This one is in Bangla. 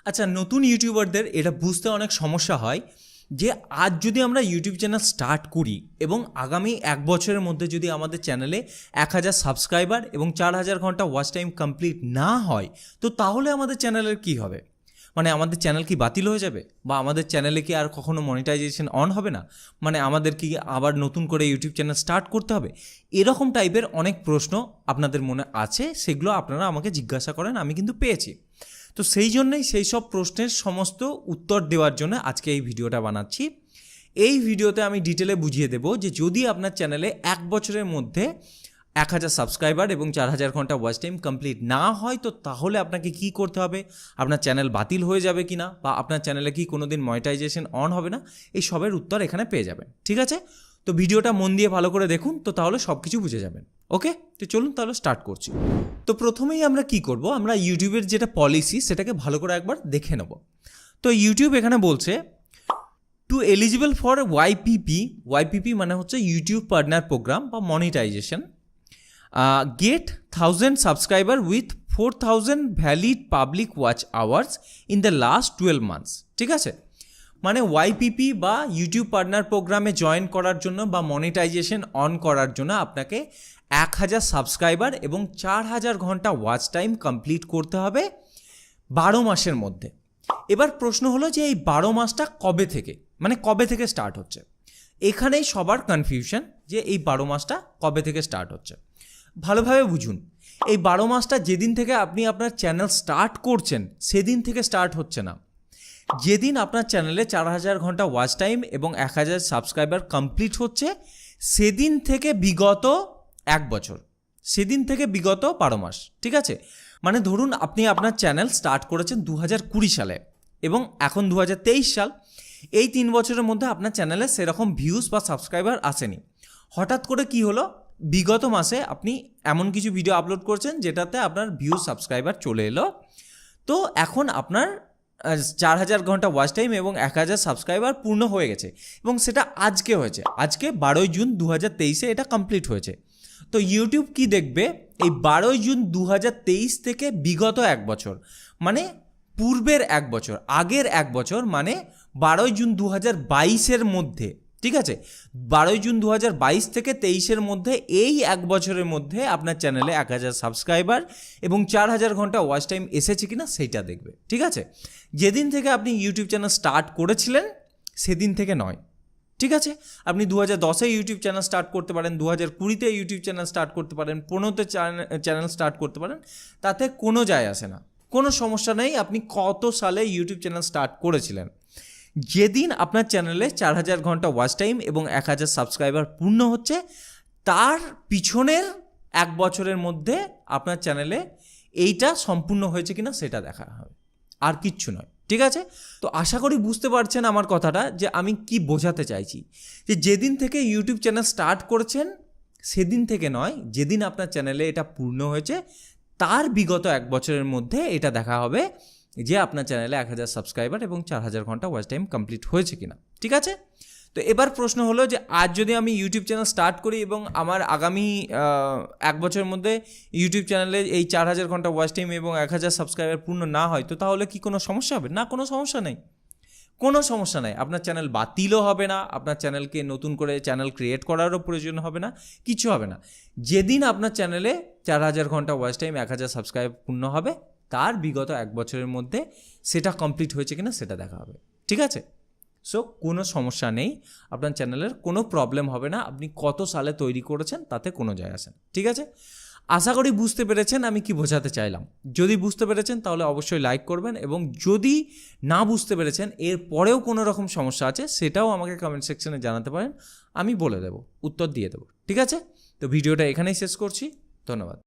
আচ্ছা, নতুন ইউটিউবারদের এটা বুঝতে অনেক সমস্যা হয় যে আজ যদি আমরা ইউটিউব চ্যানেল স্টার্ট করি এবং আগামী 1 বছরের মধ্যে যদি আমাদের চ্যানেলে 1000 সাবস্ক্রাইবার এবং 4000 ঘন্টা ওয়াচ টাইম কমপ্লিট না হয়, তো তাহলে আমাদের চ্যানেলের কি হবে? মানে আমাদের চ্যানেল কি বাতিল হয়ে যাবে, বা আমাদের চ্যানেলে কি আর কখনো মনিটাইজেশন অন হবে না? মানে আমাদের কি আবার নতুন করে ইউটিউব চ্যানেল স্টার্ট করতে হবে? এরকম টাইপের অনেক প্রশ্ন আপনাদের মনে আছে, সেগুলো আপনারা আমাকে জিজ্ঞাসা করেন, আমি কিন্তু পেয়েছি। তো সেই জন্যই সেই সব প্রশ্নের সমস্ত উত্তর দেওয়ার জন্য আজকে এই ভিডিওটা বানাচ্ছি। এই ভিডিওতে আমি ডিটেলে বুঝিয়ে দেব যে যদি আপনার চ্যানেলে 1 বছরের মধ্যে 1000 সাবস্ক্রাইবার এবং 4000 ঘন্টা ওয়াচ টাইম কমপ্লিট না হয়, তো তাহলে আপনাকে কি করতে হবে, আপনার চ্যানেল বাতিল হয়ে যাবে কি না, বা আপনার চ্যানেলে কি কোনো দিন মনিটাইজেশন অন হবে না, এই সবের উত্তর এখানে পেয়ে যাবেন। ঠিক আছে, তো ভিডিওটা মন দিয়ে ভালো করে দেখুন, তো তাহলে সব কিছু বুঝে যাবেন। ওকে, তো চলুন তাহলে স্টার্ট করছি। তো প্রথমেই আমরা কি করব, আমরা ইউটিউবের যেটা পলিসি সেটাকে ভালো করে একবার দেখে নেব। তো ইউটিউব এখানে বলছে টু এলিজিবল ফর ওয়াইপিপি মানে হচ্ছে ইউটিউব পার্টনার প্রোগ্রাম বা monetisation, get 1000 subscriber with 4000 valid public watch hours in the last 12 months. ঠিক আছে, মানে ওয়াইপিপি বা ইউটিউব পার্টনার প্রোগ্রামে জয়েন করার জন্য বা মনিটাইজেশন অন করার জন্য আপনাকে 1000 সাবস্ক্রাইবার এবং 4000 ঘন্টা ওয়াচ টাইম কমপ্লিট করতে হবে 12 মাসের মধ্যে। এবার প্রশ্ন হলো যে এই 12 মাসটা কবে থেকে স্টার্ট হচ্ছে? এখানেই সবার কনফিউশন যে এই 12 মাসটা কবে থেকে স্টার্ট হচ্ছে। ভালোভাবে বুঝুন, এই 12 মাসটা যেদিন থেকে আপনি আপনার চ্যানেল স্টার্ট করছেন সেদিন থেকে স্টার্ট হচ্ছে না। যেদিন আপনার চ্যানেলে 4000 ঘন্টা ওয়াচ টাইম এবং 1000 সাবস্ক্রাইবার কমপ্লিট হচ্ছে সেদিন থেকে বিগত 1 বছর, সেদিন থেকে বিগত 12 মাস। ঠিক আছে, মানে ধরুন আপনি আপনার চ্যানেল স্টার্ট করেছেন 2020 সালে এবং এখন 2023 সাল, এই 3 বছরের মধ্যে আপনার চ্যানেলে সেরকম ভিউজ বা সাবস্ক্রাইবার আসেনি। হঠাৎ করে কি হলো, বিগত মাসে আপনি এমন কিছু ভিডিও আপলোড করছেন যেটাতে আপনার ভিউজ সাবস্ক্রাইবার চলে এলো। তো এখন আপনার 4000 ঘন্টা ওয়াচ টাইম এবং 1000 সাবস্ক্রাইবার পূর্ণ হয়ে গেছে এবং সেটা আজকে হয়েছে, আজকে 12ই জুন 2023 এটা কমপ্লিট হয়েছে। তো ইউটিউব কি দেখবে, এই 12ই জুন 2023 থেকে বিগত 1 বছর, মানে পূর্বের 1 বছর, আগের 1 বছর, মানে 12ই জুন 2022-এর মধ্যে। ঠিক আছে, 12ই জুন 2022 থেকে 23-এর মধ্যে এই 1 বছরের মধ্যে আপনার চ্যানেলে 1000 সাবস্ক্রাইবার এবং 4000 ঘন্টা ওয়াচ টাইম এসেছে কিনা সেইটা দেখবে। ঠিক আছে, যেদিন থেকে আপনি ইউটিউব চ্যানেল স্টার্ট করেছিলেন সেদিন থেকে নয়। ঠিক আছে, আপনি 2010-এ ইউটিউব চ্যানেল স্টার্ট করতে পারেন, 2020-তে ইউটিউব চ্যানেল স্টার্ট করতে পারেন, 15-তে চ্যানেল স্টার্ট করতে পারেন, তাতে কোনো যায় আসে না, কোনো সমস্যা নেই আপনি কত সালে ইউটিউব চ্যানেল স্টার্ট করেছিলেন। যেদিন আপনার চ্যানেলে 4000 ঘন্টা ওয়াচ টাইম এবং 1000 সাবস্ক্রাইবার পূর্ণ হচ্ছে তার পিছনের 1 বছরের মধ্যে আপনার চ্যানেলে এইটা সম্পূর্ণ হয়েছে কিনা সেটা দেখা হবে, আর কিচ্ছু নয়। ঠিক আছে, তো আশা করি বুঝতে পারছেন আমার কথাটা, যে আমি কি বোঝাতে চাইছি, যে যেদিন থেকে ইউটিউব চ্যানেল স্টার্ট করেছেন সেদিন থেকে নয়, যেদিন আপনার চ্যানেলে এটা পূর্ণ হয়েছে তার বিগত 1 বছরের মধ্যে এটা দেখা হবে যে আপনার চ্যানেলে 1000 সাবস্ক্রাইবার এবং 4000 ঘন্টা ওয়াচ টাইম কমপ্লিট হয়েছে কিনা। ঠিক আছে, তো এবার প্রশ্ন হলো যে আজ যদি আমি ইউটিউব চ্যানেল স্টার্ট করি এবং আমার আগামী 1 বছরের মধ্যে ইউটিউব চ্যানেলে এই 4000 ঘন্টা ওয়াচ টাইম এবং 1000 সাবস্ক্রাইবার পূর্ণ না হয়, তো তাহলে কি কোনো সমস্যা হবে? না, কোনো সমস্যা নেই, কোনো সমস্যা নেই। আপনার চ্যানেল বাতিলও হবে না, আপনার চ্যানেলকে নতুন করে চ্যানেল ক্রিয়েট করারও প্রয়োজন হবে না, কিছু হবে না। যেদিন আপনার চ্যানেলে 4000 ঘন্টা ওয়াচ টাইম 1000 সাবস্ক্রাইব পূর্ণ হবে তার বিগত 1 বছরের মধ্যে সেটা কমপ্লিট হয়েছে কিনা সেটা দেখা হবে। ঠিক আছে, সো কোনো সমস্যা নেই, আপনার চ্যানেলের কোনো প্রবলেম হবে না, আপনি কত সালে তৈরি করেছেন তাতে কোনো যায় আসে না। ঠিক আছে, আশা করি বুঝতে পেরেছেন আমি কি বোঝাতে চাইলাম। যদি বুঝতে পেরেছেন তাহলে অবশ্যই লাইক করবেন, এবং যদি না বুঝতে পেরেছেন এর পরেও কোনো রকম সমস্যা আছে সেটাও আমাকে কমেন্ট সেকশনে জানাতে পারেন, আমি বলে দেবো, উত্তর দিয়ে দেবো। ঠিক আছে, তো ভিডিওটা এখানেই শেষ করছি, ধন্যবাদ।